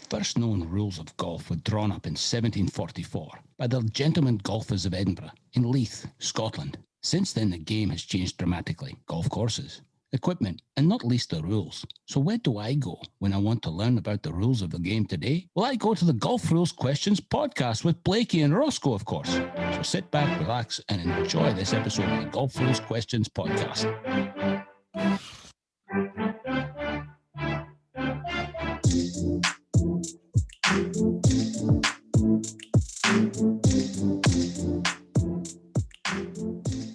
first known rules of golf were drawn up in 1744 by the gentlemen golfers of Edinburgh in Leith, Scotland. Since then, the game has changed dramatically. Golf courses, equipment, and not least the rules. So where do I go when I want to learn about the rules of the game today? Well, I go to the Golf Rules Questions podcast with Blakey and Roscoe, of course. So sit back, relax, and enjoy this episode of the Golf Rules Questions podcast.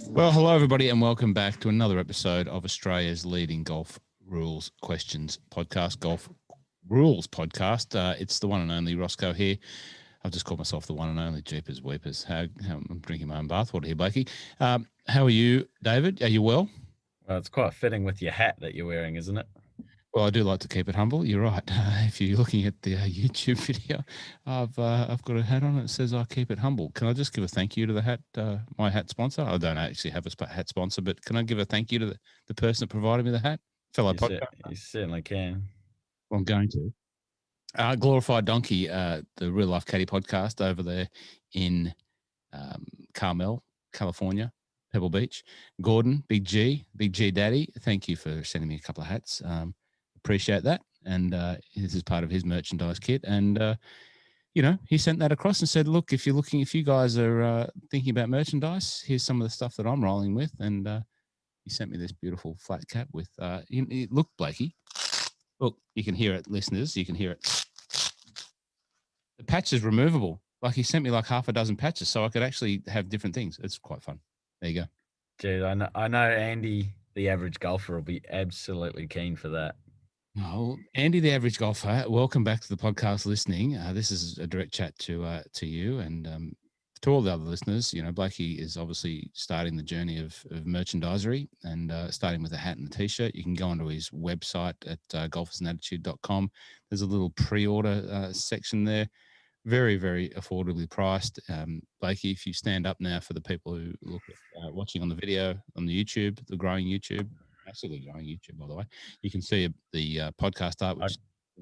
Well, hello, everybody, and welcome back to another episode of Australia's leading Golf Rules Questions podcast, Golf Rules Podcast. It's the one and only Roscoe here. I've just called myself the one and only. Jeepers weepers. I'm drinking my own bathwater here, Blakey. How are you, David? Are you well? Well, it's quite fitting with your hat that you're wearing, isn't it? Well, I do like to keep it humble. You're right. If you're looking at the YouTube video, I've got a hat on. It says I keep it humble. Can I just give a thank you to the hat, my hat sponsor? I don't actually have a hat sponsor, but can I give a thank you to the person that provided me the hat? Fellow podcast. You certainly can. Well, I'm going to. Glorified Donkey, the Real Life Caddy podcast over there in Carmel, California, Pebble Beach. Gordon, Big G Daddy, thank you for sending me a couple of hats. Appreciate that. And this is part of his merchandise kit. And, he sent that across and said, look, if you guys are thinking about merchandise, here's some of the stuff that I'm rolling with. And he sent me this beautiful flat cap with, look, Blakey, look, you can hear it, listeners, you can hear it. The patch is removable. Like he sent me like half a dozen patches so I could actually have different things. It's quite fun. There you go. Dude, I know Andy, the average golfer, will be absolutely keen for that. Oh, Andy, the average golfer, welcome back to the podcast listening. This is a direct chat to you and to all the other listeners. Blakey is obviously starting the journey of merchandisery and starting with a hat and a T-shirt. You can go onto his website at golfersandattitude.com. There's a little pre-order section there. Very, very affordably priced. Blakey, if you stand up now for the people who look at watching on the video on the YouTube, the growing YouTube, absolutely growing YouTube, by the way, you can see the podcast art.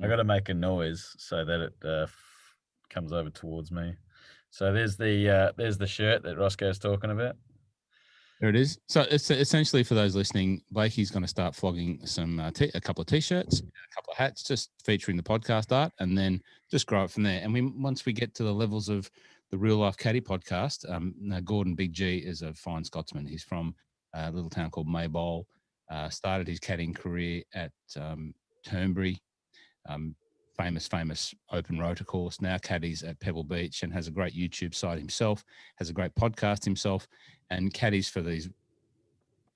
I got to make a noise so that it comes over towards me. So there's the shirt that Roscoe's talking about. There it is. So it's essentially, for those listening, Blakey's going to start flogging a couple of T-shirts, a couple of hats, just featuring the podcast art, and then just grow it from there. And once we get to the levels of the Real Life Caddy podcast, Gordon Big G is a fine Scotsman. He's from a little town called Maybole. Started his caddying career at Turnberry, famous open rotor course. Now caddies at Pebble Beach and has a great YouTube site himself, has a great podcast himself, and caddies for these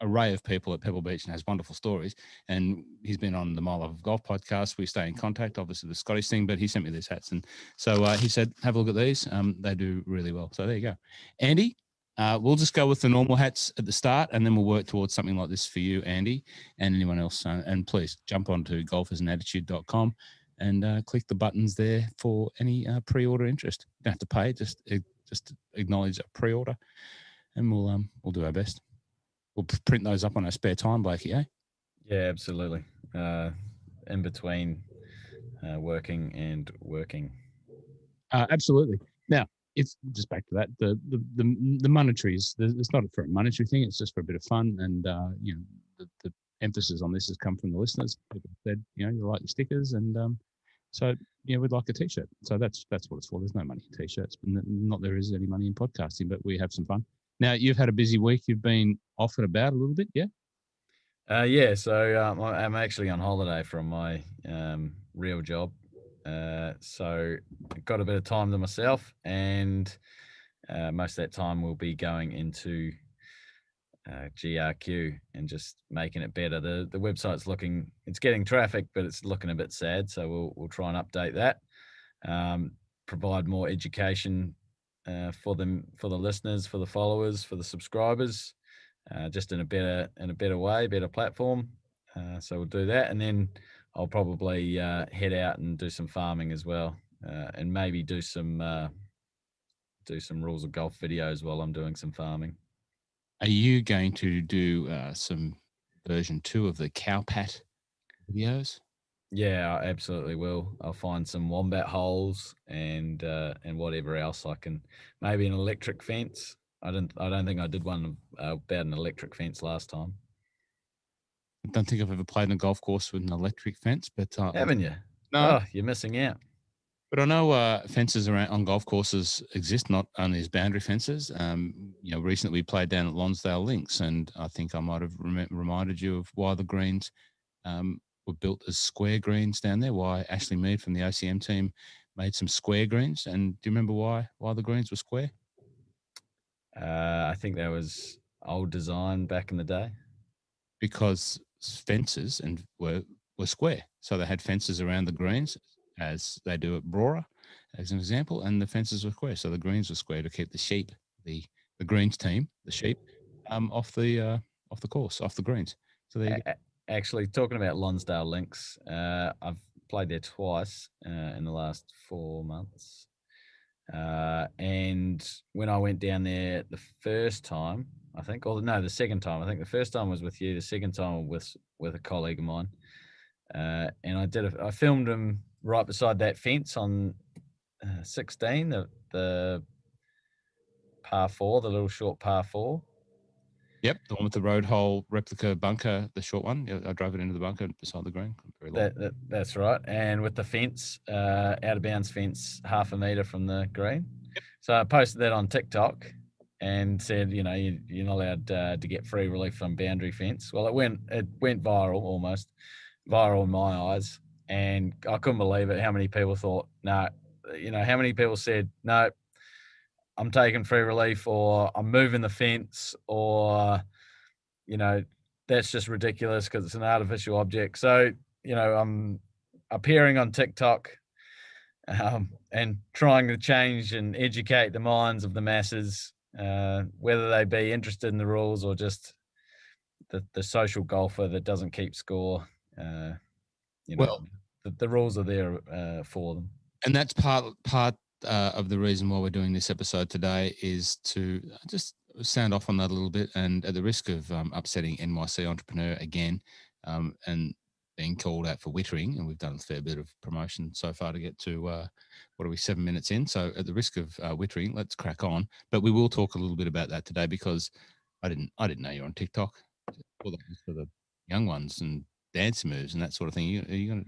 array of people at Pebble Beach and has wonderful stories. And he's been on the My Love of Golf podcast. We stay in contact, obviously the Scottish thing, but he sent me these hats. And so he said, have a look at these. They do really well. So there you go. Andy, we'll just go with the normal hats at the start, and then we'll work towards something like this for you, Andy, and anyone else. And please jump onto golfersandattitude.com and click the buttons there for any pre-order interest. You don't have to pay, just acknowledge a pre-order, and we'll do our best. We'll print those up on our spare time, Blakey, eh? Yeah, absolutely. In between working and working. Absolutely. Now, it's just back to that. The monetary is, it's not for a monetary thing. It's just for a bit of fun. And, the emphasis on this has come from the listeners. People said, you like your stickers. And so, we'd like a T-shirt. So that's what it's for. There's no money in T-shirts. Not there is any money in podcasting, but we have some fun. Now, you've had a busy week. You've been off and about a little bit, yeah? Yeah, so I'm actually on holiday from my real job. So I've got a bit of time to myself, and most of that time we'll be going into GRQ and just making it better. The website's it's getting traffic, but it's looking a bit sad. So we'll try and update that, provide more education for the listeners, for the followers, for the subscribers, just in a better way, better platform. So we'll do that, and then I'll probably head out and do some farming as well, and maybe do some rules of golf videos while I'm doing some farming. Are you going to do some version 2 of the Cowpat videos? Yeah, I absolutely will. I'll find some wombat holes and whatever else I can. Maybe an electric fence. I don't think I did one about an electric fence last time. I don't think I've ever played on a golf course with an electric fence, but Haven't you? no. Oh, you're missing out. But I know fences around on golf courses exist, not only as boundary fences. Recently we played down at Lonsdale Links, and I think I might have reminded you of why the greens were built as square greens down there. Why Ashley Mead from the OCM team made some square greens, and do you remember why the greens were square? I think that was old design back in the day. Because fences and were square, so they had fences around the greens as they do at Brora, as an example, and the fences were square, so the greens were square to keep the sheep, the greens team, the sheep, off the course, off the greens. So there you go. Actually, talking about Lonsdale Links, I've played there twice in the last 4 months. And when I went down there the first time, I think, or no, the second time, I think the first time was with you, the second time was with a colleague of mine. And I filmed him right beside that fence on 16, the par 4, the little short par 4. Yep, the one with the road hole replica bunker, the short one. Yeah, I drove it into the bunker beside the green. Very long. That's right. And with the fence, out of bounds fence, 0.5 meter from the green. Yep. So I posted that on TikTok and said, you're not allowed to get free relief on boundary fence. Well, it went viral, almost viral in my eyes, and I couldn't believe it. How many people thought, no, how many people said, no, I'm taking free relief, or I'm moving the fence, or that's just ridiculous because it's an artificial object. So I'm appearing on TikTok and trying to change and educate the minds of the masses, whether they be interested in the rules or just the social golfer that doesn't keep score. Well, the rules are there for them. And that's part of the reason why we're doing this episode today, is to just sound off on that a little bit, and at the risk of upsetting NYC Entrepreneur again, and being called out for wittering, and we've done a fair bit of promotion so far to get to what are we, 7 minutes in? So at the risk of wittering, let's crack on. But we will talk a little bit about that today, because I didn't know you're on TikTok. Well, that was for the young ones and dance moves and that sort of thing. Are you going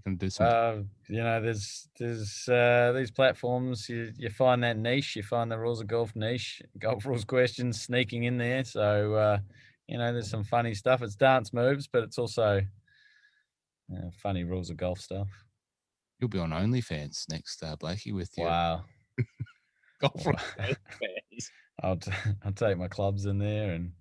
to do some? There's these platforms. You find that niche. You find the rules of golf niche, golf rules questions sneaking in there. So there's some funny stuff. It's dance moves, but it's also funny rules of golf stuff. You'll be on OnlyFans next, Blakey, with your wow golf fans. I'll take my clubs in there and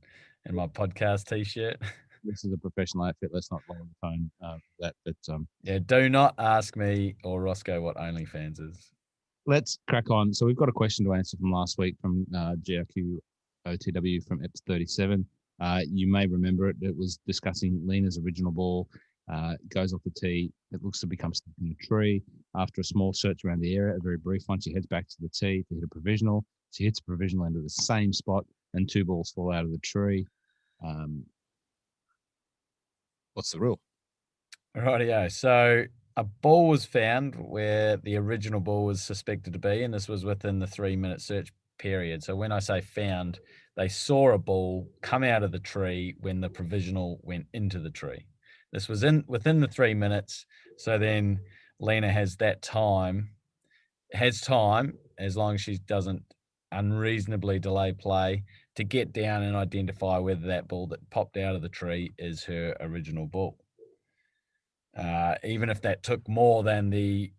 my podcast T-shirt. This is a professional outfit. Let's not lower the phone that. But yeah, do not ask me or Roscoe what OnlyFans is. Let's crack on. So we've got a question to answer from last week from GRQ OTW from EPS 37. You may remember it. It was discussing Lena's original ball. Goes off the tee. It looks to become stuck in a tree. After a small search around the area, a very brief one, she heads back to the tee to hit a provisional. She hits a provisional into the same spot, and 2 balls fall out of the tree. What's the rule? Rightio. So a ball was found where the original ball was suspected to be, and this was within the 3-minute search period. So when I say found, they saw a ball come out of the tree when the provisional went into the tree. This was within the 3 minutes. So then Lena has time, as long as she doesn't unreasonably delay play, to get down and identify whether that ball that popped out of the tree is her original ball. Even if that took more than the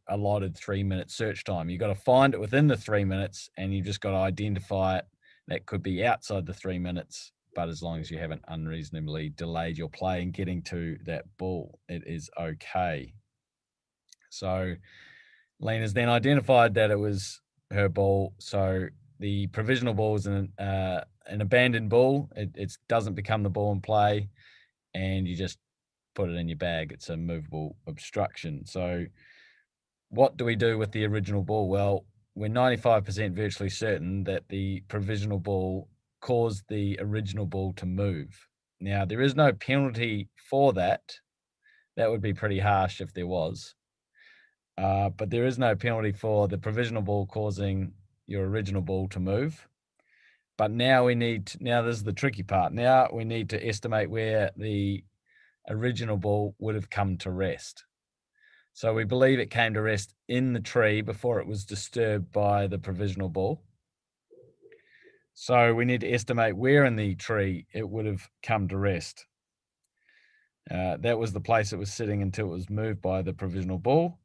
allotted 3-minute search time, you got to find it within the 3 minutes, and you just got to identify it. That could be outside the 3 minutes, but as long as you haven't unreasonably delayed your play in getting to that ball, it is okay. So Lena's then identified that it was her ball. So the provisional ball is an abandoned ball. It doesn't become the ball in play, and you just put it in your bag. It's a movable obstruction. So what do we do with the original ball? Well, we're 95% virtually certain that the provisional ball caused the original ball to move. Now, there is no penalty for that, That would be pretty harsh if there was. But there is no penalty for the provisional ball causing your original ball to move. But now now this is the tricky part. Now we need to estimate where the original ball would have come to rest. So we believe it came to rest in the tree before it was disturbed by the provisional ball. So we need to estimate where in the tree it would have come to rest. That was the place it was sitting until it was moved by the provisional ball.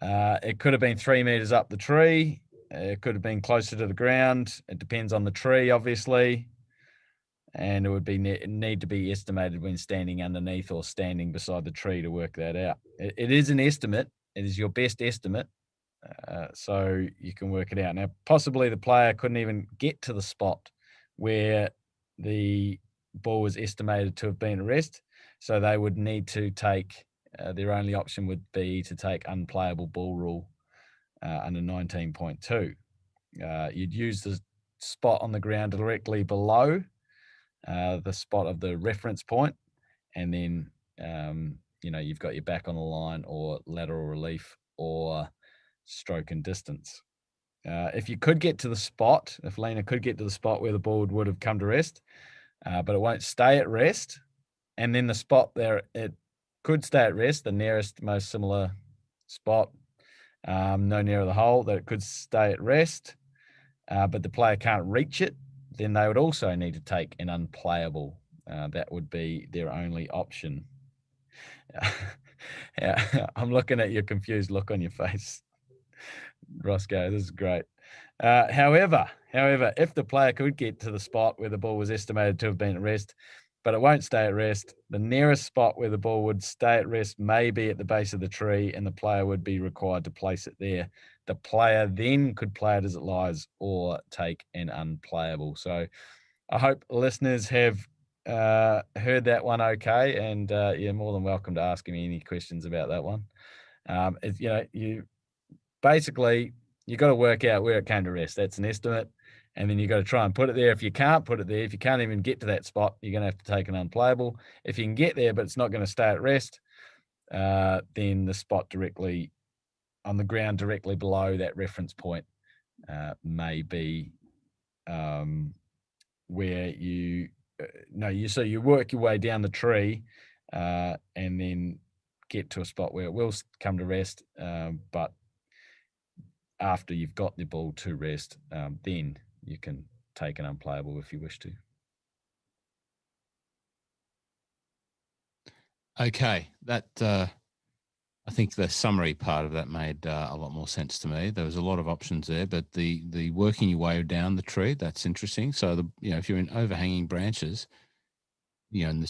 It could have been 3 meters up the tree. It could have been closer to the ground. It depends on the tree, obviously. And it would need to be estimated when standing underneath or standing beside the tree to work that out. It is an estimate. It is your best estimate. So you can work it out. Now, possibly the player couldn't even get to the spot where the ball was estimated to have been at rest. So they would need to take, their only option would be to take unplayable ball rule under 19.2. You'd use the spot on the ground directly below the spot of the reference point, and then you've got your back on the line or lateral relief or stroke and distance. If you could get to the spot, if Lena could get to the spot where the ball would have come to rest, but it won't stay at rest, and then the spot there, it could stay at rest, the nearest, most similar spot, no nearer the hole, that it could stay at rest, but the player can't reach it, then they would also need to take an unplayable. That would be their only option. Yeah, I'm looking at your confused look on your face, Roscoe. This is great. However, if the player could get to the spot where the ball was estimated to have been at rest, but it won't stay at rest, the nearest spot where the ball would stay at rest may be at the base of the tree, and the player would be required to place it there. The player then could play it as it lies or take an unplayable. So I hope listeners have heard that one okay, and you're more than welcome to ask me any questions about that one. You basically, you got to work out where it came to rest. That's an estimate. And then you got to try and put it there. If you can't put it there, if you can't even get to that spot, you're going to have to take an unplayable. If you can get there, but it's not going to stay at rest, then the spot directly on the ground, directly below that reference point, may be where so you work your way down the tree and then get to a spot where it will come to rest, but after you've got the ball to rest, then you can take an unplayable if you wish to. Okay, that I think the summary part of that made a lot more sense to me. There was a lot of options there, but the working your way down the tree, that's interesting. So if you're in overhanging branches, and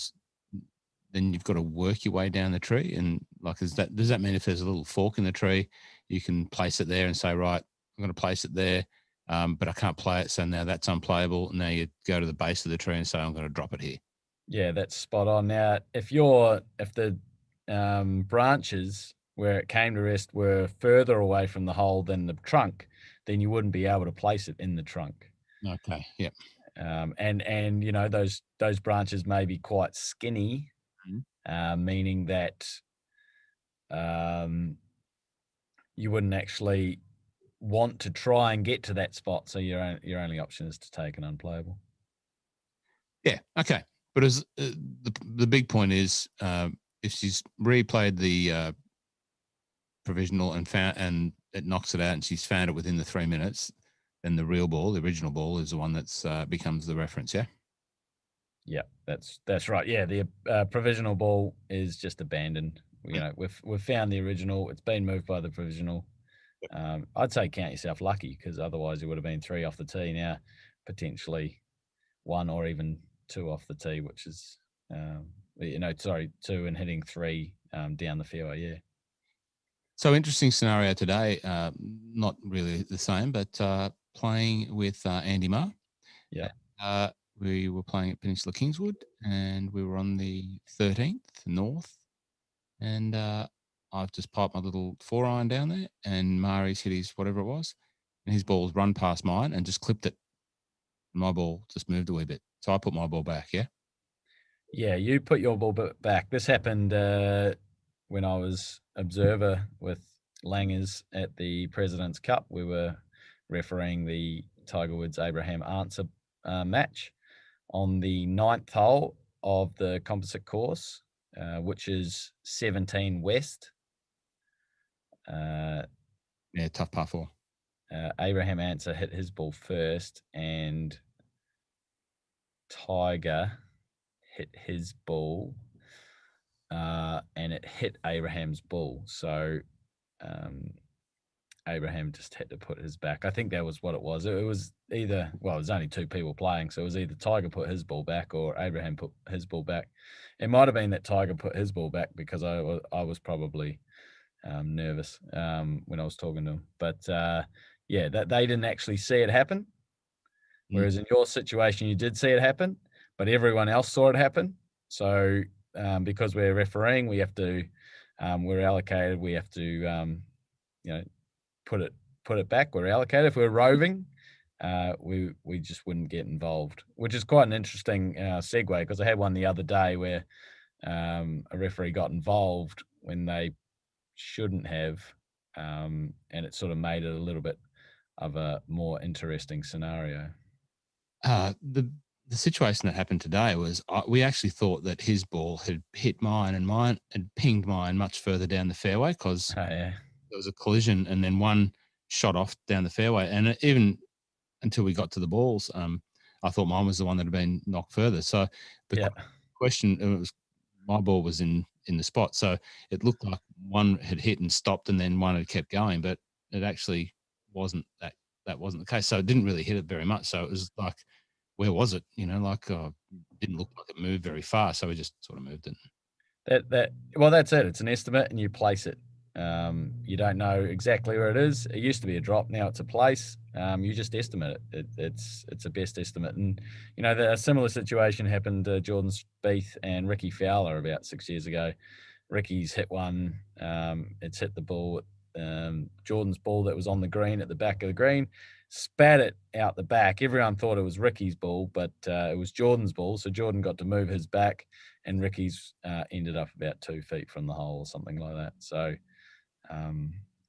then you've got to work your way down the tree. And does that mean if there's a little fork in the tree, you can place it there and say, right, I'm going to place it there, but I can't play it, so now that's unplayable. Now you go to the base of the tree and say, I'm going to drop it here. Yeah, that's spot on. Now, if the branches where it came to rest were further away from the hole than the trunk, then you wouldn't be able to place it in the trunk. Okay. Yep. And those branches may be quite skinny, meaning that you wouldn't actually want to try and get to that spot. So your only option is to take an unplayable. Yeah. Okay. But as the big point is, if she's replayed the provisional and it knocks it out, and she's found it within the 3 minutes, then the original ball, is the one that's becomes the reference. Yeah. Yeah, that's right. Yeah, the provisional ball is just abandoned. We've found the original. It's been moved by the provisional. I'd say count yourself lucky, because otherwise it would have been 3 off the tee. Now potentially 1 or even 2 off the tee, which is 2 and hitting 3 down the fairway. Yeah. So interesting scenario today. Not really the same, but playing with Andy Marr. Yeah. We were playing at Peninsula Kingswood, and we were on the 13th north, and I've just popped my little 4-iron down there, and Mari's hit his whatever it was, and his ball's run past mine and just clipped it. My ball just moved a wee bit, so I put my ball back. Yeah. Yeah, you put your ball back. This happened when I was observer with Langers at the President's Cup. We were refereeing the Tiger Woods Abraham Answer match on the 9th hole of the composite course, which is 17 West. Yeah, tough par 4. Abraham Answer hit his ball first, and Tiger hit his ball, and it hit Abraham's ball. So Abraham just had to put his back. I think that was what it was. It was either, well, it was only two people playing, so it was either Tiger put his ball back or Abraham put his ball back. It might have been that Tiger put his ball back because I was probably nervous when I was talking to him. But yeah, that they didn't actually see it happen. Whereas in your situation, you did see it happen, but everyone else saw it happen. So because we're refereeing, we have to, we're allocated. We have to, you know, put it back. We're allocated. If we're roving, we just wouldn't get involved, which is quite an interesting segue, because I had one the other day where a referee got involved when they shouldn't have, and it sort of made it a little bit of a more interesting scenario. The situation that happened today was we actually thought that his ball had hit mine, and mine had pinged mine much further down the fairway because there was a collision, and then one shot off down the fairway. And even until we got to the balls, I thought mine was the one that had been knocked further. So the question, it was my ball was in the spot, so it looked like one had hit and stopped, and then one had kept going, but it actually wasn't that. That wasn't the case. So it didn't really hit it very much. So it was like, where was it? Like didn't look like it moved very far, so we just sort of moved it. Well, that's it. It's an estimate, and you place it. You don't know exactly where it is. It used to be a drop, now it's a place. You just estimate it. It's a best estimate. And a similar situation happened to Jordan Spieth and Ricky Fowler about 6 years ago. Ricky's hit one. It's hit the ball. Jordan's ball that was on the green at the back of the green, spat it out the back. Everyone thought it was Ricky's ball, but it was Jordan's ball. So Jordan got to move his back, and Ricky's ended up about 2 feet from the hole or something like that. So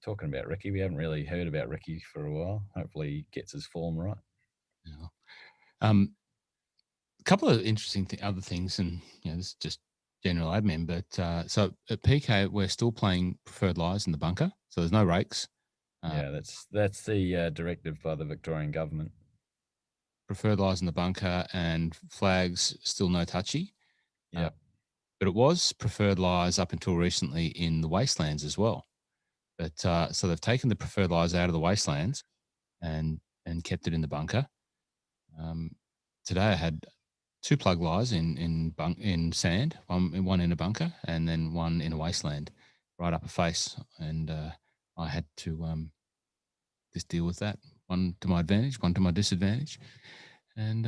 talking about Ricky, we haven't really heard about Ricky for a while. Hopefully he gets his form right. Yeah. A couple of interesting other things, and this is just general admin, but so at PK we're still playing preferred lies in the bunker, so there's no rakes. Yeah, that's the directive by the Victorian government. Preferred lies in the bunker, and flags still no touchy. Yeah, but it was preferred lies up until recently in the wastelands as well. But so they've taken the preferred lies out of the wastelands and kept it in the bunker. Today I had 2 plug lies in sand, one in a bunker and then one in a wasteland, right up a face, and I had to just deal with that. One to my advantage, one to my disadvantage, and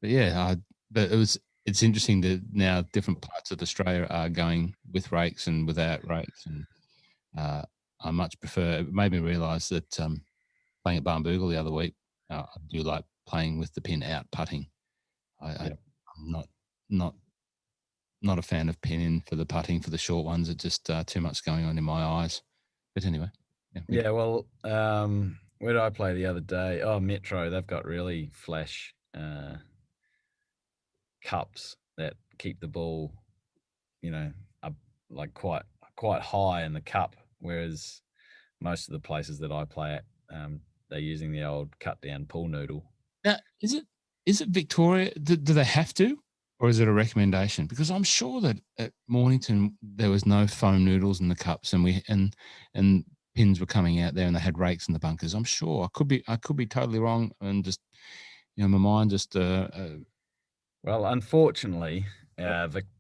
but yeah, it's interesting that now different parts of Australia are going with rakes and without rakes, and I much prefer. It made me realise that playing at Barnbougle the other week, I do like playing with the pin out putting. I'm not a fan of pin in for the putting for the short ones. It's just too much going on in my eyes. But anyway, yeah. Well, where did I play the other day? Oh, Metro. They've got really flash cups that keep the ball, up like quite high in the cup, whereas most of the places that I play at, they're using the old cut down pool noodle. Now, is it Victoria? Do they have to, or is it a recommendation? Because I'm sure that at Mornington there was no foam noodles in the cups, and pins were coming out there, and they had rakes in the bunkers. I'm sure. I could be totally wrong, and just my mind just. Well, unfortunately,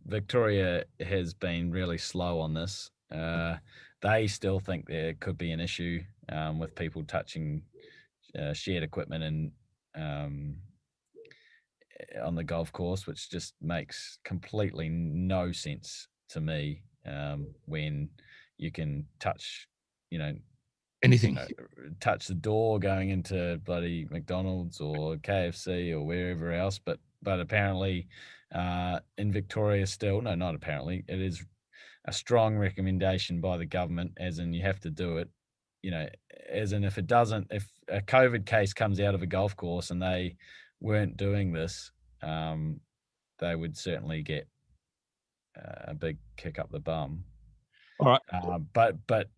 Victoria has been really slow on this. They still think there could be an issue with people touching shared equipment and on the golf course, which just makes completely no sense to me. When you can touch, anything, touch the door going into bloody McDonald's or KFC or wherever else, but apparently in Victoria still. No, not apparently. It is a strong recommendation by the government, as in you have to do it. As in if a COVID case comes out of a golf course and they weren't doing this, they would certainly get a big kick up the bum. All right. But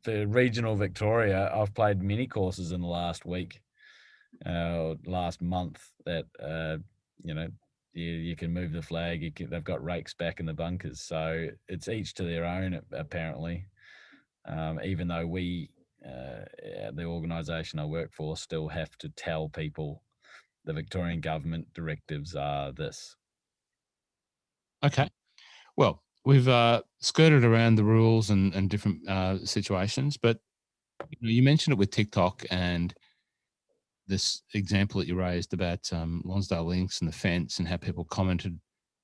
for regional Victoria, I've played many courses in the last week, last month that you can move the flag. They've got rakes back in the bunkers, so it's each to their own apparently. Even though we, the organisation I work for, still have to tell people the Victorian government directives are this. Okay. Well, we've skirted around the rules and different situations, but you mentioned it with TikTok and this example that you raised about Lonsdale Links and the fence and how people commented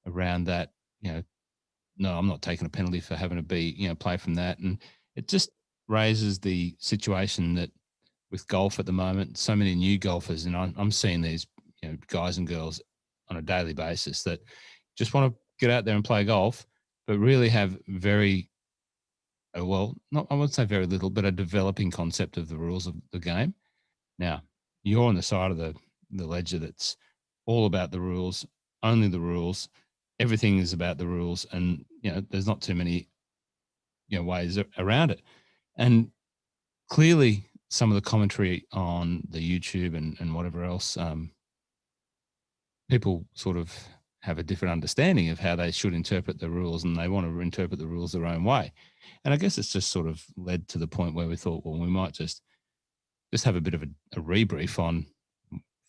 around that. No, I'm not taking a penalty for having to play from that, and it just raises the situation that with golf at the moment, so many new golfers, and I'm seeing these guys and girls on a daily basis that just want to get out there and play golf, but really have very not I wouldn't say very little, but a developing concept of the rules of the game. Now, you're on the side of the ledger that's all about the rules, only the rules. Everything is about the rules, and there's not too many ways around it. And clearly, some of the commentary on the YouTube and whatever else, people sort of have a different understanding of how they should interpret the rules, and they want to interpret the rules their own way. And I guess it's just sort of led to the point where we thought, well, we might just have a bit of a rebrief on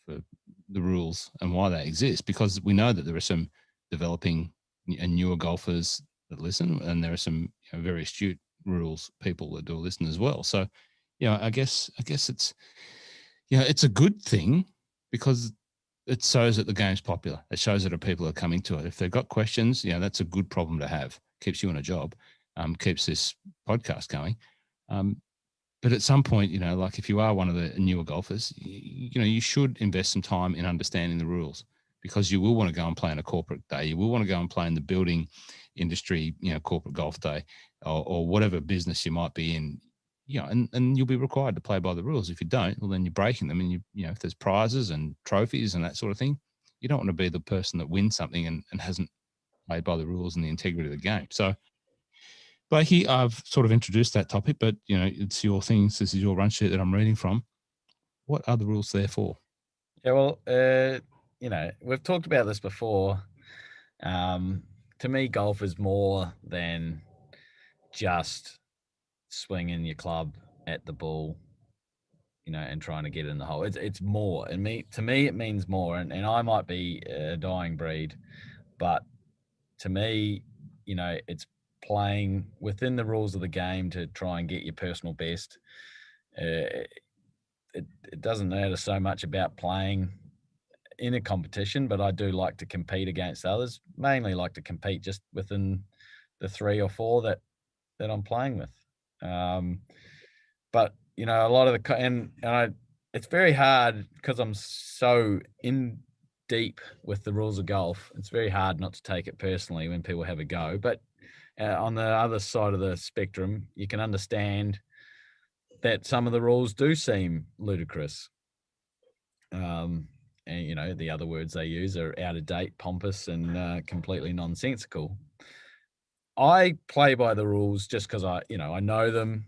for the rules and why they exist, because we know that there are some developing and newer golfers that listen, and there are some very astute rules people that do listen as well. So, I guess it's it's a good thing because it shows that the game's popular. It shows that people are coming to it. If they've got questions, that's a good problem to have. Keeps you in a job, keeps this podcast going. But at some point, like if you are one of the newer golfers, you should invest some time in understanding the rules, because you will want to go and play on a corporate day. You will want to go and play in the building industry, corporate golf day, or whatever business you might be in. And you'll be required to play by the rules. If you don't, well, then you're breaking them. And if there's prizes and trophies and that sort of thing, you don't want to be the person that wins something and hasn't played by the rules and the integrity of the game. So, Blakey, I've sort of introduced that topic, but it's your things. This is your run sheet that I'm reading from. What are the rules there for? Yeah, well, we've talked about this before. To me, golf is more than just swinging your club at the ball, and trying to get in the hole. It's more. And to me, it means more. And I might be a dying breed, but to me, it's playing within the rules of the game to try and get your personal best. It doesn't matter so much about playing in a competition, but I do like to compete against others. Mainly like to compete just within the 3 or 4 that I'm playing with. But a lot of it's very hard because I'm so in deep with the rules of golf. It's very hard not to take it personally when people have a go. But on the other side of the spectrum, you can understand that some of the rules do seem ludicrous. And the other words they use are out of date, pompous, and completely nonsensical. I play by the rules just because I know them.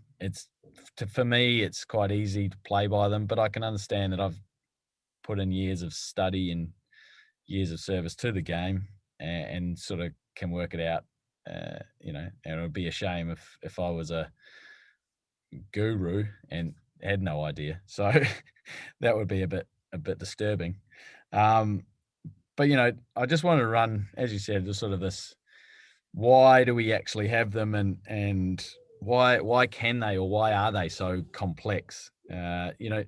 For me, it's quite easy to play by them, but I can understand that I've put in years of study and years of service to the game, and sort of can work it out. And it would be a shame if I was a guru and had no idea. So that would be a bit disturbing. But I just want to run, as you said, just sort of this: why do we actually have them, and why can they, or why are they so complex? The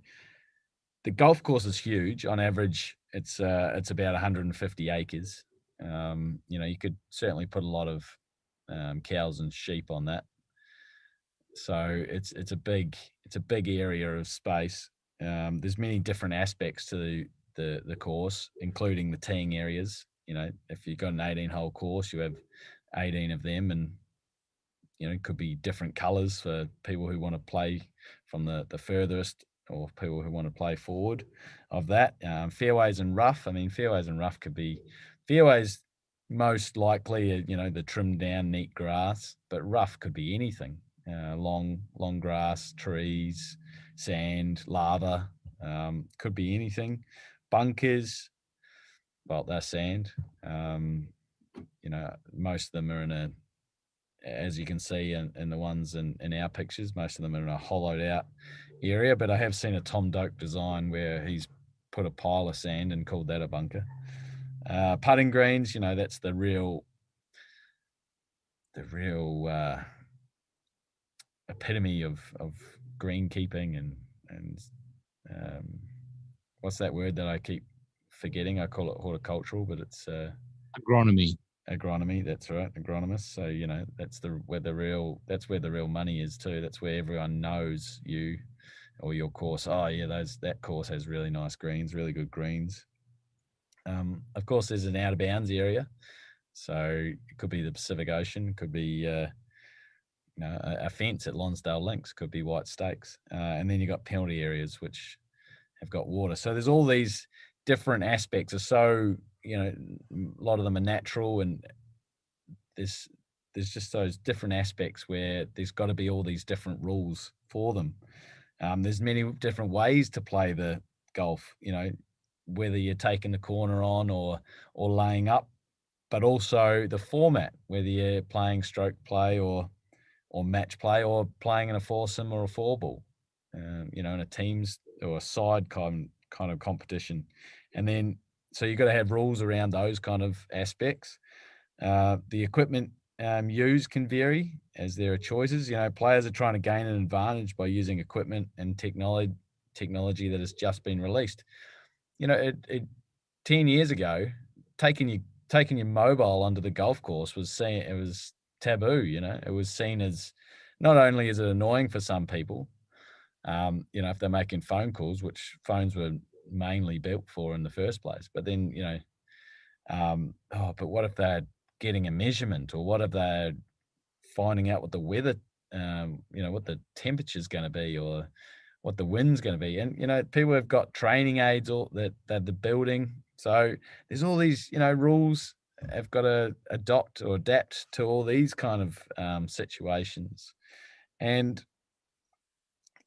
golf course is huge. On average, it's about 150 acres. You could certainly put a lot of cows and sheep on that. So it's a big area of space. There's many different aspects to the course, including the teeing areas. if you've got an 18-hole course, you have 18 of them, and it could be different colors for people who want to play from the furthest, or people who want to play forward of that. Fairways and rough. I mean, fairways and rough could be fairways most likely, the trimmed down neat grass, but rough could be anything. Long grass, trees, sand, lava, could be anything. Bunkers, well, they're sand. Most of them are in a, as you can see in the ones in our pictures, most of them are in a hollowed out area, but I have seen a Tom Doak design where he's put a pile of sand and called that a bunker. Putting greens, that's the real epitome of greenkeeping and what's that word that I keep forgetting? I call it horticultural, but it's agronomy. That's right, agronomist. So that's where the real money is too. That's where everyone knows you or your course. Oh yeah, that course has really nice greens, really good greens. Of course, there's an out of bounds area, so it could be the Pacific Ocean, could be a fence at Lonsdale Links, could be white stakes, and then you got penalty areas which have got water. So there's all these different aspects. So a lot of them are natural, and there's just those different aspects where there's got to be all these different rules for them. There's many different ways to play the golf, whether you're taking the corner on or laying up, but also the format, whether you're playing stroke play or match play, or playing in a foursome or a four ball, in a teams or a side kind of competition. And then, so you've got to have rules around those kind of aspects. The equipment used can vary as there are choices. Players are trying to gain an advantage by using equipment and technology that has just been released. 10 years ago, taking your mobile onto the golf course was taboo. It was seen as, not only is it annoying for some people, if they're making phone calls, which phones were mainly built for in the first place, but then but what if they're getting a measurement, or what if they're finding out what the weather, what the temperature's going to be, or what the wind's going to be? And people have got training aids that they're building. So there's all these rules have got to adopt or adapt to all these kind of situations. And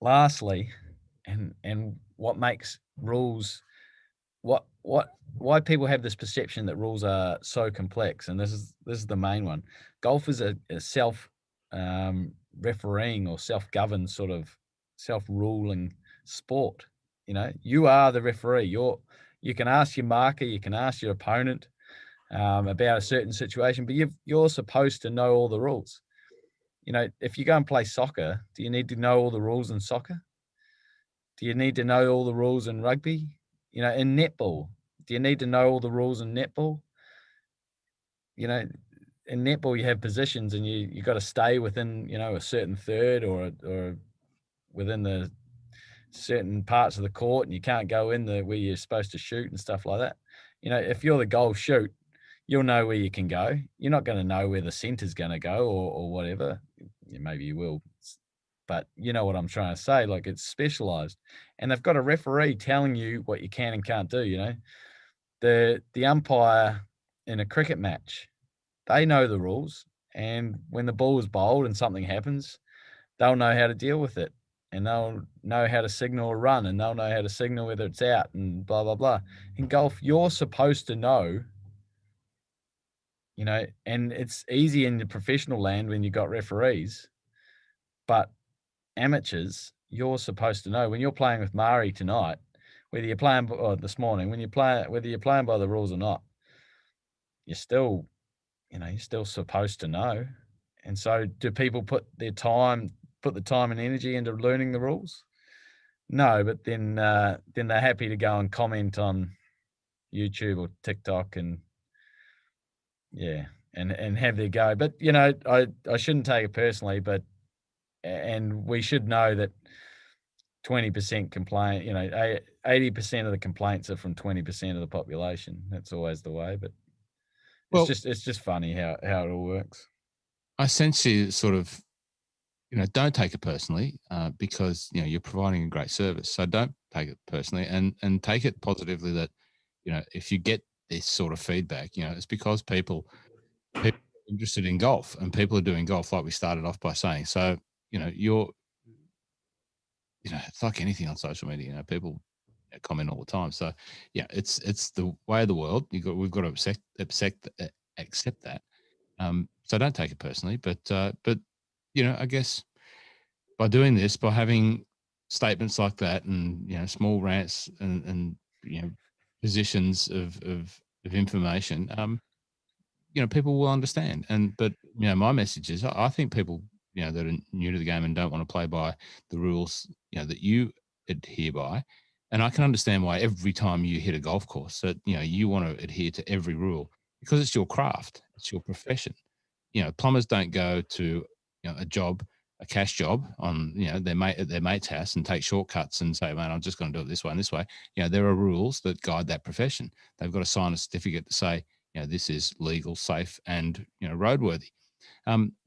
lastly, and what makes rules, why people have this perception that rules are so complex, and this is the main one. Golf is a self refereeing or self-governed sort of self-ruling sport. You are the referee. You can ask your marker, you can ask your opponent about a certain situation, but you're supposed to know all the rules. If you go and play soccer, do you need to know all the rules in soccer? Do you need to know all the rules in rugby? In netball, do you need to know all the rules in netball? In netball, you have positions, and you got to stay within, a certain third or within the certain parts of the court, and you can't go in where you're supposed to shoot and stuff like that. If you're the goal shoot, you'll know where you can go. You're not going to know where the center's going to go or whatever. Maybe you will, but you know what I'm trying to say. Like, it's specialized, and they've got a referee telling you what you can and can't do. The umpire in a cricket match, they know the rules, and when the ball is bowled and something happens, they'll know how to deal with it, and they'll know how to signal a run, and they'll know how to signal whether it's out, and blah, blah, blah. In golf, you're supposed to know, and it's easy in the professional land when you've got referees, but amateurs, you're supposed to know. When you're playing with Mari tonight, whether you're playing, or this morning, whether you're playing by the rules or not, you're still supposed to know. And so, do people put the time and energy into learning the rules? No, but then they're happy to go and comment on YouTube or TikTok and have their go. But I shouldn't take it personally, and we should know that 20% complain, 80% of the complaints are from 20% of the population. That's always the way. But Well, it's just funny how it all works. I sense you sort of, don't take it personally, because you're providing a great service. So don't take it personally, and take it positively. That if you get this sort of feedback, it's because people are interested in golf, and people are doing golf, like we started off by saying. So you're it's like anything on social media. People comment all the time. So yeah, it's the way of the world. We've got to accept that. So don't take it personally, but I guess by doing this, by having statements like that, and small rants, and positions of information, people will understand. But my message is, I think people that are new to the game and don't want to play by the rules that you adhere by. And I can understand why every time you hit a golf course that you want to adhere to every rule, because it's your craft, it's your profession. Plumbers don't go to a job, a cash job on their mate's house and take shortcuts and say, man, I'm just going to do it this way and this way. There are rules that guide that profession. They've got to sign a certificate to say this is legal, safe, and roadworthy.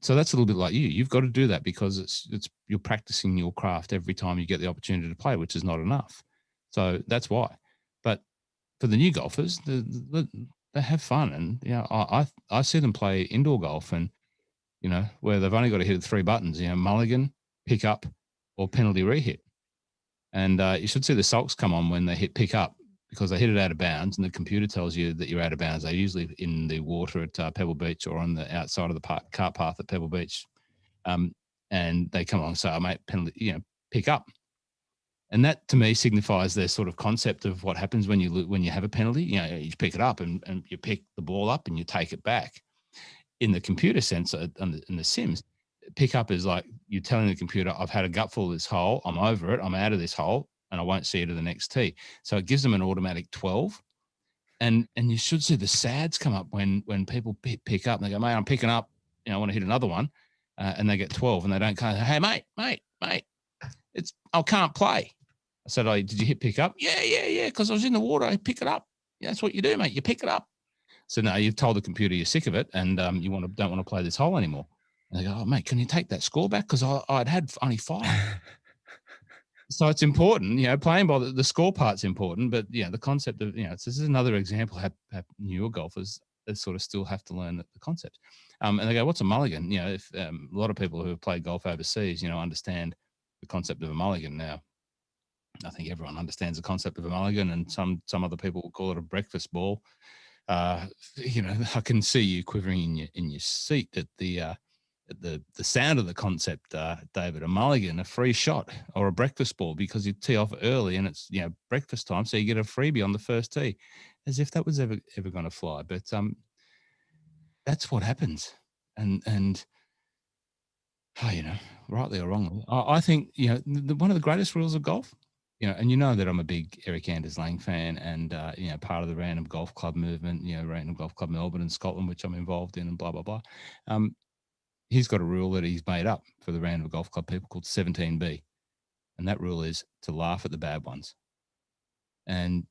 So that's a little bit like you. You've got to do that because it's you're practicing your craft every time you get the opportunity to play, which is not enough. So that's why. But for the new golfers, they have fun, and I see them play indoor golf, and where they've only got to hit 3 buttons, mulligan, pick up, or penalty rehit. And you should see the sulks come on when they hit pick up, because they hit it out of bounds, and the computer tells you that you're out of bounds. They're usually in the water at Pebble Beach, or on the outside of the cart path at Pebble Beach. And they come on and say, oh, mate, penalty, pick up. And that to me signifies their sort of concept of what happens when you have a penalty. You pick it up, and you pick the ball up and you take it back. In the computer sense, in the Sims, pick up is like you're telling the computer, I've had a gutful of this hole, I'm over it, I'm out of this hole, and I won't see it at the next tee. So it gives them an automatic 12. And you should see the SADs come up when people pick up and they go, mate, I'm picking up, I want to hit another one. And they get 12, and they don't kind of, hey, mate, I can't play. I said, oh, did you hit pick up? Yeah, because I was in the water. I pick it up. Yeah, that's what you do, mate. You pick it up. So now you've told the computer you're sick of it, and you don't want to play this hole anymore. And they go, oh, mate, can you take that score back? Because I'd had only 5. So it's important, playing by the score part's important, but the concept of, this is another example how newer golfers sort of still have to learn the concept. And they go, what's a mulligan? If a lot of people who have played golf overseas, understand the concept of a mulligan. Now, I think everyone understands the concept of a mulligan, and some other people will call it a breakfast ball. I can see you quivering in your seat at the sound of the concept, David. A mulligan, a free shot, or a breakfast ball, because you tee off early and it's breakfast time, so you get a freebie on the first tee, as if that was ever going to fly. But that's what happens, and rightly or wrongly, I think one of the greatest rules of golf. And that I'm a big Eric Anders Lang fan, and part of the Random Golf Club movement, Random Golf Club Melbourne and Scotland, which I'm involved in, and blah blah blah. He's got a rule that he's made up for the Random Golf Club people called 17B, and that rule is to laugh at the bad ones. And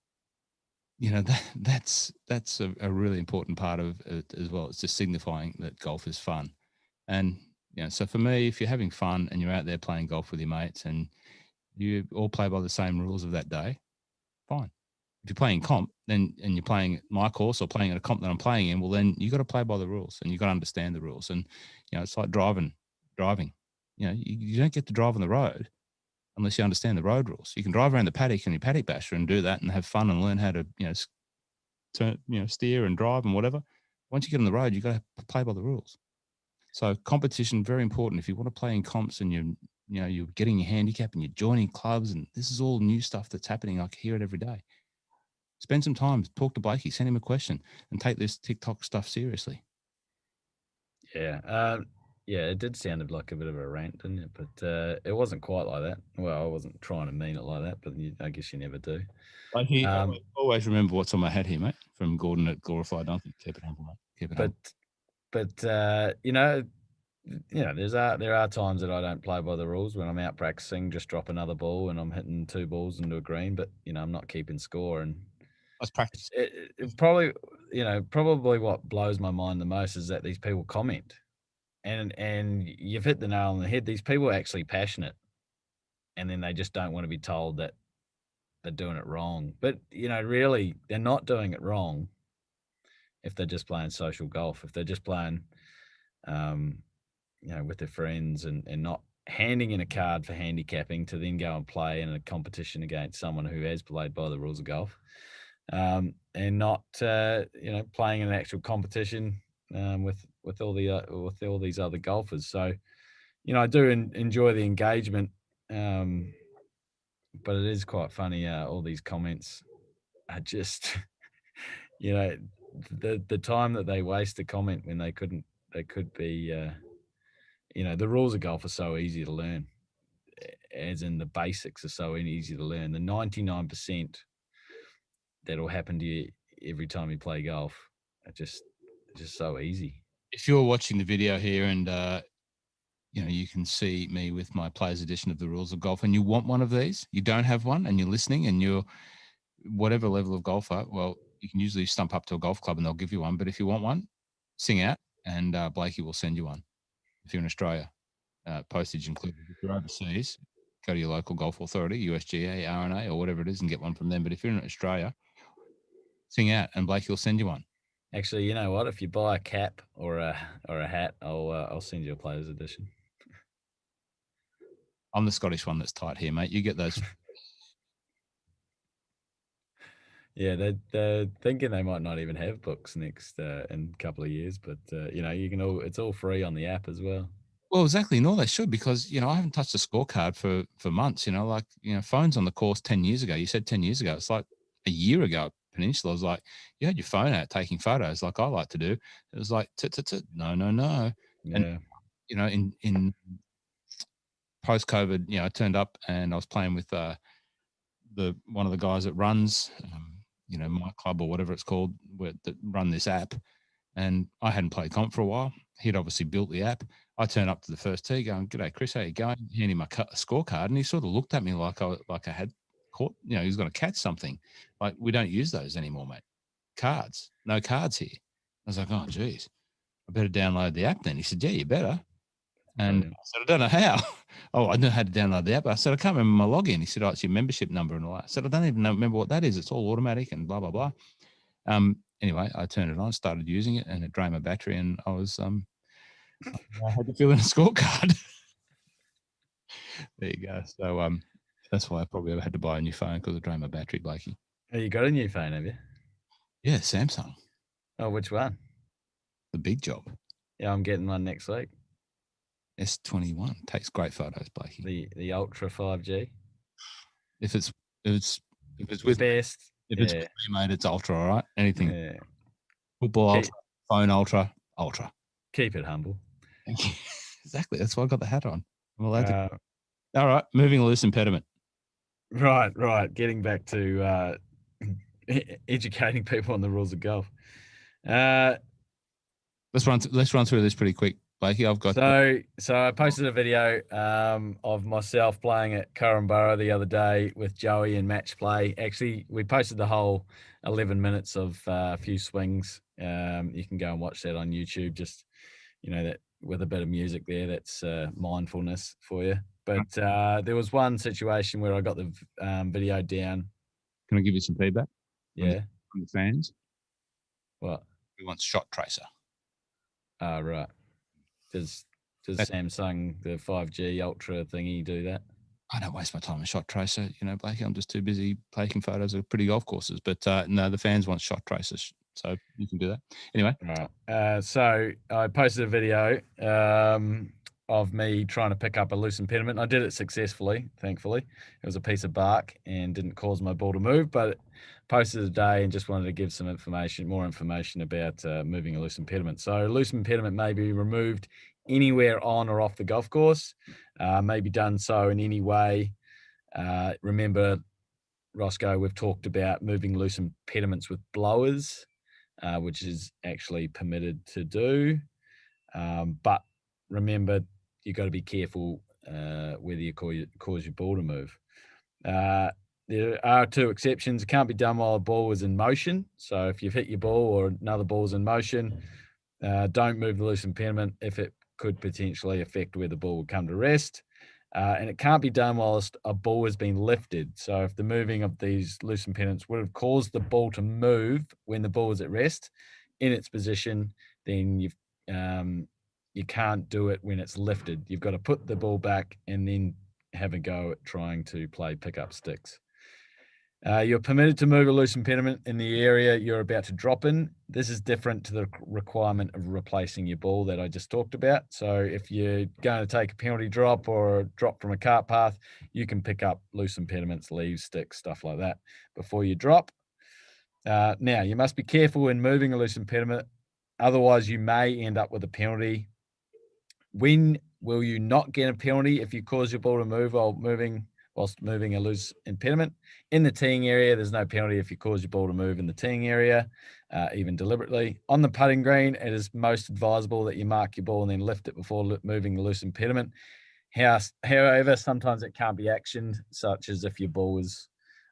that's a really important part of it as well. It's just signifying that golf is fun, and so for me, if you're having fun and you're out there playing golf with your mates and you all play by the same rules of that day, fine. If you're playing comp, and you're playing at my course or playing at a comp that I'm playing in, well, then you got to play by the rules, and you got to understand the rules. And it's like driving. You don't get to drive on the road unless you understand the road rules. You can drive around the paddock and your paddock basher and do that and have fun and learn how to turn, steer and drive and whatever. Once you get on the road, you got to play by the rules. So competition, very important. If you want to play in comps and you're getting your handicap and you're joining clubs, and this is all new stuff that's happening. I hear it every day. Spend some time, talk to Blakey, send him a question, and take this TikTok stuff seriously. Yeah. It did sound like a bit of a rant, didn't it? But it wasn't quite like that. Well, I wasn't trying to mean it like that, but I guess you never do. Blakey, always remember what's on my hat here, mate, from Gordon at Glorified Donkey. Keep it humble, mate. Keep it humble. But there are times that I don't play by the rules when I'm out practicing, just drop another ball and I'm hitting 2 balls into a green, but I'm not keeping score. And let's practice. It probably probably what blows my mind the most is that these people comment, and you've hit the nail on the head. These people are actually passionate, and then they just don't want to be told that they're doing it wrong. But really, they're not doing it wrong if they're just playing social golf. If they're just playing, with their friends and not handing in a card for handicapping to then go and play in a competition against someone who has played by the rules of golf, and not playing in an actual competition with all these other golfers. So I do enjoy the engagement, but it is quite funny. All these comments are just the time that they waste to comment when they could be the rules of golf are so easy to learn, as in the basics are so easy to learn. The 99% that'll happen to you every time you play golf are just so easy. If you're watching the video here and you can see me with my player's edition of the rules of golf, and you want one of these, you don't have one, and you're listening, and you're whatever level of golfer, well, you can usually stump up to a golf club and they'll give you one. But if you want one, sing out, and Blakey will send you one. If you're in Australia, postage included. If you're overseas, go to your local golf authority, USGA, RNA, or whatever it is, and get one from them. But if you're in Australia, sing out, and Blakey will send you one. Actually, you know what? If you buy a cap or a hat, I'll send you a player's edition. I'm the Scottish one that's tight here, mate. You get those. Yeah, they're thinking they might not even have books next in a couple of years, but you can it's all free on the app as well. Well, exactly. No, they should, because I haven't touched a scorecard for months. Phones on the course 10 years ago. You said 10 years ago. It's like a year ago at Peninsula. I was like, you had your phone out taking photos, like I like to do. It was like, no. Yeah. And in post-COVID, I turned up and I was playing with one of the guys that runs, my club or whatever it's called, that run this app. And I hadn't played comp for a while. He'd obviously built the app. I turn up to the first tee going, "G'day, Chris, how you going?" Hand him my scorecard, and he sort of looked at me like I had caught, he was going to catch something. Like, we don't use those anymore, mate. Cards, no cards here. I was like, "Oh, geez, I better download the app then." He said, "Yeah, you better." And I said, "I don't know how." "Oh, I know how to download the app." I said, "I can't remember my login." He said, "Oh, it's your membership number and all that." I said, "I don't even remember what that is. It's all automatic and blah, blah, blah." Anyway, I turned it on, started using it, and it drained my battery, and I was I had to fill in a scorecard. There you go. So that's why I probably had to buy a new phone, because it drained my battery, Blakey. Oh, you got a new phone, have you? Yeah, Samsung. Oh, which one? The big job. Yeah, I'm getting one next week. S21 takes great photos, Blakey. The Ultra 5G. If it's with best. If it's with me, mate, it's Ultra, all right? Anything. Yeah. Football Ultra, phone Ultra. Keep it humble. Exactly. That's why I got the hat on. I'm allowed to. All right. Moving a loose impediment. Right. Getting back to educating people on the rules of golf. Let's run through this pretty quick, Blakey. I've got. So I posted a video of myself playing at Corumburra the other day with Joey in match play. Actually, we posted the whole 11 minutes of a few swings. You can go and watch that on YouTube. Just that with a bit of music there. That's mindfulness for you. But there was one situation where I got the video down. Can I give you some feedback? Yeah. From the fans. What? We want shot tracer. Right. Does Samsung, the 5G Ultra thingy, do that? I don't waste my time on shot tracer, Blakey. I'm just too busy taking photos of pretty golf courses. But no, the fans want shot tracers, so you can do that. Anyway. Right. So I posted a video of me trying to pick up a loose impediment. I did it successfully, thankfully. It was a piece of bark and didn't cause my ball to move, but posted today and just wanted to give some more information about moving a loose impediment. So a loose impediment may be removed anywhere on or off the golf course, may be done so in any way. Remember, Roscoe, we've talked about moving loose impediments with blowers, which is actually permitted to do. But remember, you've got to be careful whether you cause your ball to move. There are two exceptions. It can't be done while a ball is in motion. So if you've hit your ball or another ball's in motion, don't move the loose impediment if it could potentially affect where the ball would come to rest. And it can't be done whilst a ball has been lifted. So if the moving of these loose impediments would have caused the ball to move when the ball is at rest in its position, then you can't do it when it's lifted. You've got to put the ball back and then have a go at trying to play pickup sticks. You're permitted to move a loose impediment in the area you're about to drop in. This is different to the requirement of replacing your ball that I just talked about. So if you're going to take a penalty drop or a drop from a cart path, you can pick up loose impediments, leaves, sticks, stuff like that before you drop. Now, you must be careful when moving a loose impediment. Otherwise, you may end up with a penalty. When will you not get a penalty if you cause your ball to move whilst moving a loose impediment? In the teeing area, there's no penalty if you cause your ball to move in the teeing area, even deliberately. On the putting green, it is most advisable that you mark your ball and then lift it before moving the loose impediment. However, sometimes it can't be actioned, such as if your ball is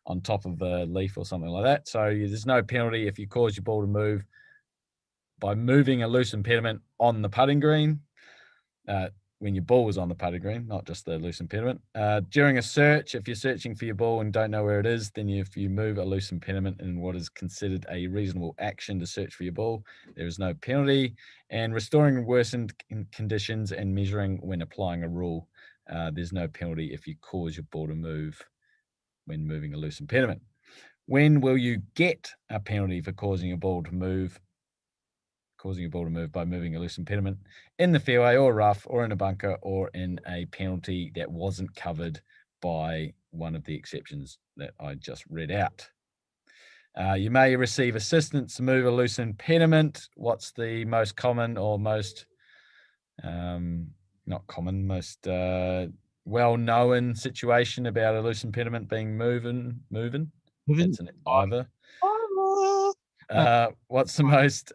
on top of a leaf or something like that. So there's no penalty if you cause your ball to move by moving a loose impediment on the putting green. When your ball is on the putting green, not just the loose impediment. During a search, if you're searching for your ball and don't know where it is, then if you move a loose impediment in what is considered a reasonable action to search for your ball, there is no penalty. And restoring worsened conditions and measuring when applying a rule, there's no penalty if you cause your ball to move when moving a loose impediment. When will you get a penalty for causing your ball to move by moving a loose impediment in the fairway or rough or in a bunker or in a penalty that wasn't covered by one of the exceptions that I just read out? You may receive assistance to move a loose impediment. What's the most common or most most well-known situation about a loose impediment being moving? That's an either. What's the most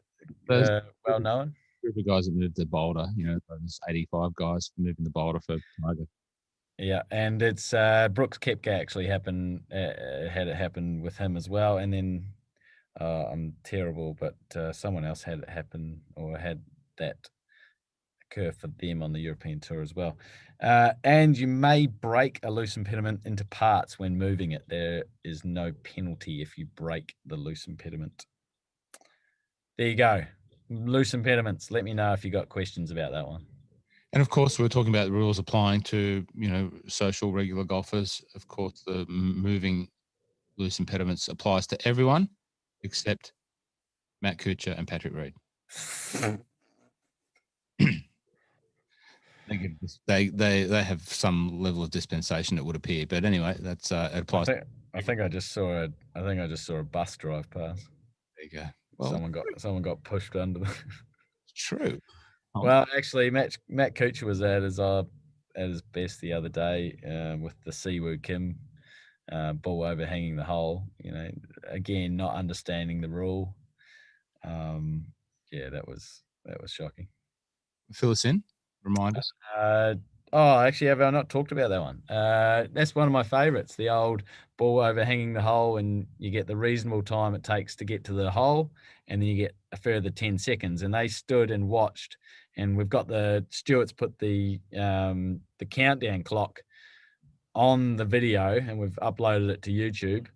well-known? Group of guys that moved the boulder, those 85 guys moving the boulder for Tiger. Yeah, and it's Brooks Koepka actually had it happen with him as well, and then I'm terrible, but someone else had it happen or had that occur for them on the European Tour as well. And you may break a loose impediment into parts when moving it. There is no penalty if you break the loose impediment. There you go. Loose impediments. Let me know if you got questions about that one. And of course, we're talking about the rules applying to, social regular golfers. Of course, the moving loose impediments applies to everyone except Matt Kuchar and Patrick Reed. They have some level of dispensation, it would appear. But anyway, that's it applies. I think I just saw a bus drive past. There you go. Well, someone got pushed under the. It's true. Well, actually, Matt Kuchar was at his best the other day with the Siwoo Kim ball overhanging the hole. Again, not understanding the rule. Yeah, that was shocking. Fill us in. Remind us. Actually, have I not talked about that one? That's one of my favorites, the old ball overhanging the hole, and you get the reasonable time it takes to get to the hole, and then you get a further 10 seconds. And they stood and watched, and we've got Stuart's put the countdown clock on the video, and we've uploaded it to YouTube.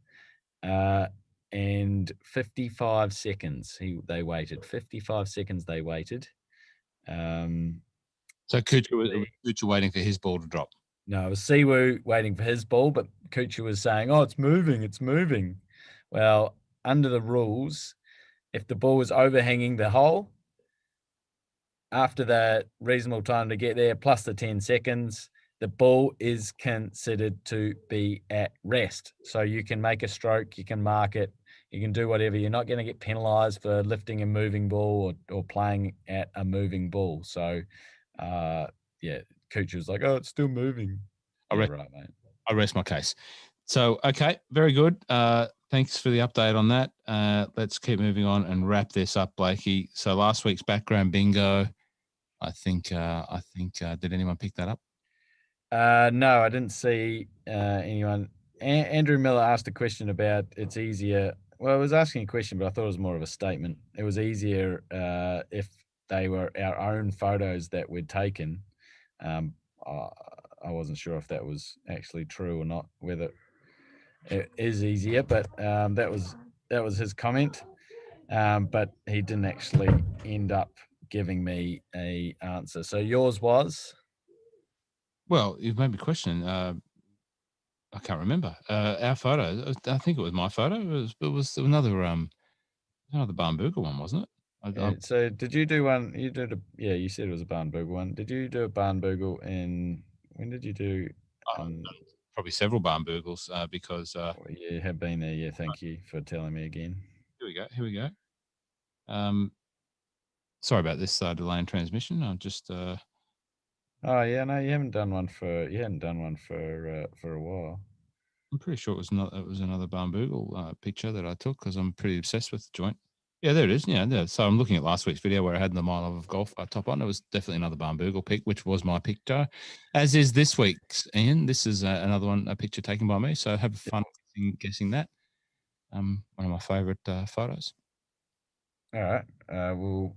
And 55 seconds they waited. 55 seconds they waited. So Kuchar was waiting for his ball to drop. No, it was Siwoo waiting for his ball, but Kuchar was saying, "Oh, it's moving." Well, under the rules, if the ball was overhanging the hole, after that reasonable time to get there, plus the 10 seconds, the ball is considered to be at rest. So you can make a stroke, you can mark it, you can do whatever. You're not going to get penalised for lifting a moving ball or playing at a moving ball. So, Kuchar was like, "Oh, it's still moving." Right, mate. I rest my case. So, okay, very good. Thanks for the update on that. Let's keep moving on and wrap this up, Blakey. So last week's background bingo, I think, did anyone pick that up? No, I didn't see anyone Andrew Miller asked a question about it's easier. Well, I was asking a question, but I thought it was more of a statement. It was easier if they were our own photos that we'd taken. I wasn't sure if that was actually true or not, whether it is easier, but that was his comment. But he didn't actually end up giving me a answer. So yours was? Well, you've made me question. I can't remember our photo. I think it was my photo. It was another Barnbougle one, wasn't it? So did you do one? You did you said it was a Barnbougle one. Did you do a Barnbougle when did you do? Probably several Barnbougles because you have been there. Yeah, thank you for telling me again. Here we go. Sorry about this delay in transmission. I'm just. Oh yeah, no, you hadn't done one for a while. I'm pretty sure it was another Barnbougle picture that I took because I'm pretty obsessed with the joint. Yeah, there it is. Yeah. So I'm looking at last week's video where I had the Mile of Golf top on. It was definitely another Barnbougle pic, which was my picture, as is this week's. Ian, this is another one, a picture taken by me. So have fun guessing that. One of my favourite photos. All right. Well,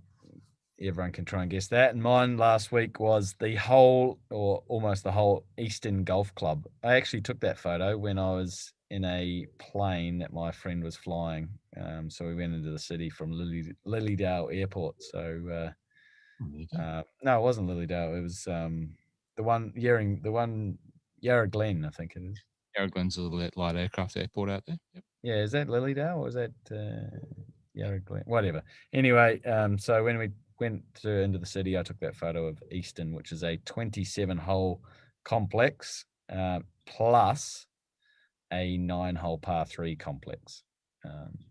everyone can try and guess that. And mine last week was the whole, or almost the whole, Eastern Golf Club. I actually took that photo when I was in a plane that my friend was flying. So we went into the city from Lilydale Airport. So no, it wasn't Lilydale. It was the one Yarra Glen, I think it is. Yarra Glen's a little light aircraft airport out there. Yep. Yeah, is that Lilydale or is that Yarra Glen? Whatever. Anyway, so when we went into the city, I took that photo of Eastern, which is a 27-hole complex plus a 9-hole par 3 complex.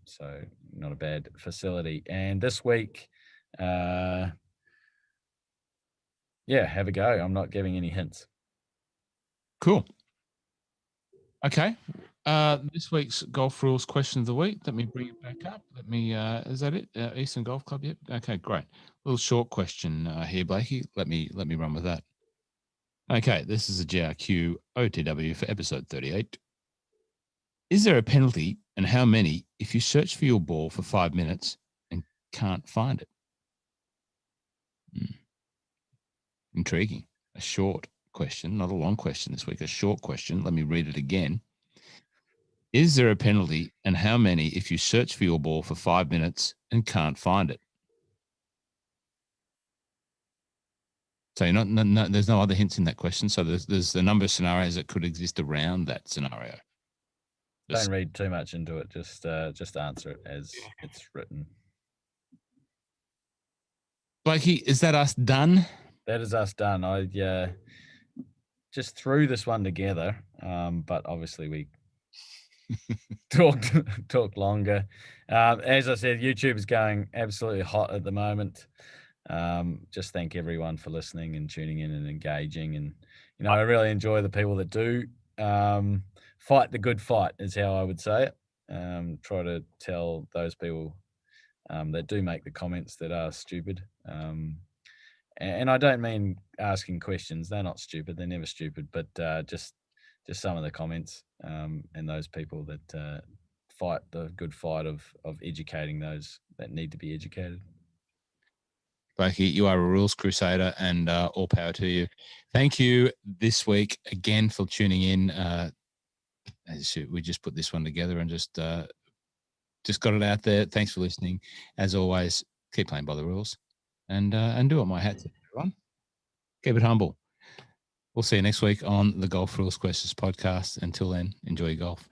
So not a bad facility. And this week, have a go. I'm not giving any hints. Cool. Okay. This week's Golf Rules question of the week. Let me bring it back up. Is that it? Eastern Golf Club? Yep. Okay, great. Little short question here, Blakey. Let me run with that. Okay, this is a GRQ OTW for episode 38. Is there a penalty, and how many, if you search for your ball for 5 minutes and can't find it? Intriguing. A short question, not a long question this week, a short question. Let me read it again. Is there a penalty, and how many, if you search for your ball for 5 minutes and can't find it? So there's no other hints in that question. So there's a number of scenarios that could exist around that scenario. Don't read too much into it. Just answer it as it's written. Blakey, is that us done? That is us done. I just threw this one together, but obviously we talked longer. As I said, YouTube is going absolutely hot at the moment. Just thank everyone for listening and tuning in and engaging. And I really enjoy the people that do fight the good fight, is how I would say it. Try to tell those people that do make the comments that are stupid. And I don't mean asking questions. They're not stupid. They're never stupid. But just some of the comments and those people that fight the good fight of educating those that need to be educated. Blakey, you are a rules crusader, and all power to you. Thank you this week again for tuning in. We just put this one together and just got it out there. Thanks for listening. As always, keep playing by the rules and do what my hat says, everyone. Keep it humble. We'll see you next week on the Golf Rules Questions podcast. Until then, enjoy your golf.